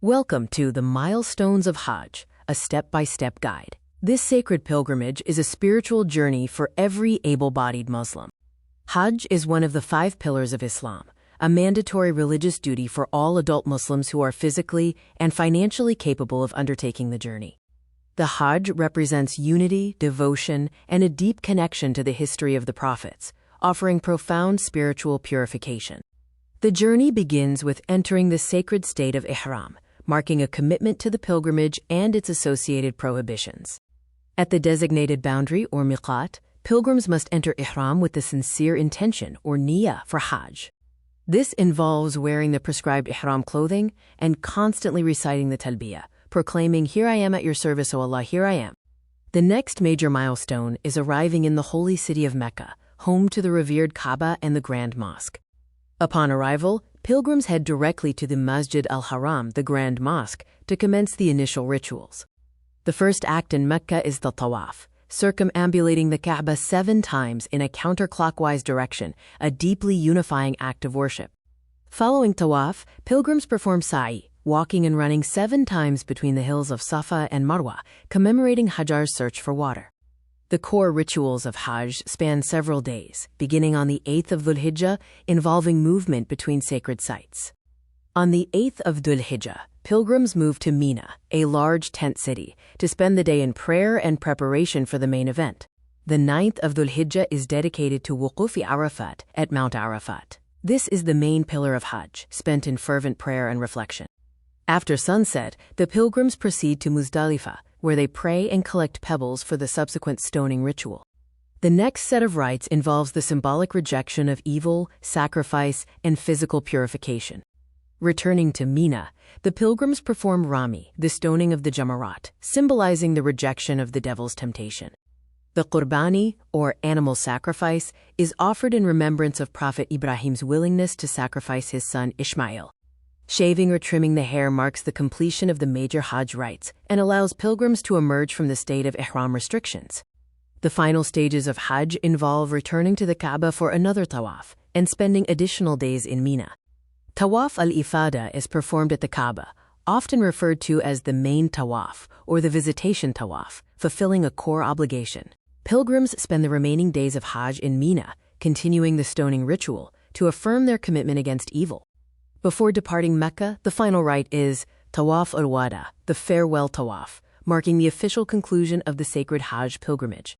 Welcome to the Milestones of Hajj, a step-by-step guide. This sacred pilgrimage is a spiritual journey for every able-bodied Muslim. Hajj is one of the 5 pillars of Islam, a mandatory religious duty for all adult Muslims who are physically and financially capable of undertaking the journey. The Hajj represents unity, devotion, and a deep connection to the history of the prophets, offering profound spiritual purification. The journey begins with entering the sacred state of Ihram, marking a commitment to the pilgrimage and its associated prohibitions. At the designated boundary or miqat, pilgrims must enter Ihram with the sincere intention or niyyah for Hajj. This involves wearing the prescribed Ihram clothing and constantly reciting the talbiyah, proclaiming, "Here I am at your service, O Allah, here I am." The next major milestone is arriving in the holy city of Mecca, home to the revered Kaaba and the Grand Mosque. Upon arrival, pilgrims head directly to the Masjid al-Haram, the Grand Mosque, to commence the initial rituals. The first act in Mecca is the tawaf, circumambulating the Kaaba 7 times in a counterclockwise direction, a deeply unifying act of worship. Following tawaf, pilgrims perform sa'i, walking and running 7 times between the hills of Safa and Marwa, commemorating Hajar's search for water. The core rituals of Hajj span several days, beginning on the 8th of Dhul Hijjah, involving movement between sacred sites. On the 8th of Dhul Hijjah, pilgrims move to Mina, a large tent city, to spend the day in prayer and preparation for the main event. The 9th of Dhul Hijjah is dedicated to Wuqufi Arafat at Mount Arafat. This is the main pillar of Hajj, spent in fervent prayer and reflection. After sunset, the pilgrims proceed to Muzdalifah, where they pray and collect pebbles for the subsequent stoning ritual. The next set of rites involves the symbolic rejection of evil, sacrifice, and physical purification. Returning to Mina, the pilgrims perform Rami, the stoning of the Jamarat, symbolizing the rejection of the devil's temptation. The Qurbani, or animal sacrifice, is offered in remembrance of Prophet Ibrahim's willingness to sacrifice his son Ishmael. Shaving or trimming the hair marks the completion of the major Hajj rites and allows pilgrims to emerge from the state of Ihram restrictions. The final stages of Hajj involve returning to the Kaaba for another tawaf and spending additional days in Mina. Tawaf al-Ifada is performed at the Kaaba, often referred to as the main tawaf or the visitation tawaf, fulfilling a core obligation. Pilgrims spend the remaining days of Hajj in Mina, continuing the stoning ritual to affirm their commitment against evil. Before departing Mecca, the final rite is Tawaf al-Wada, the farewell tawaf, marking the official conclusion of the sacred Hajj pilgrimage.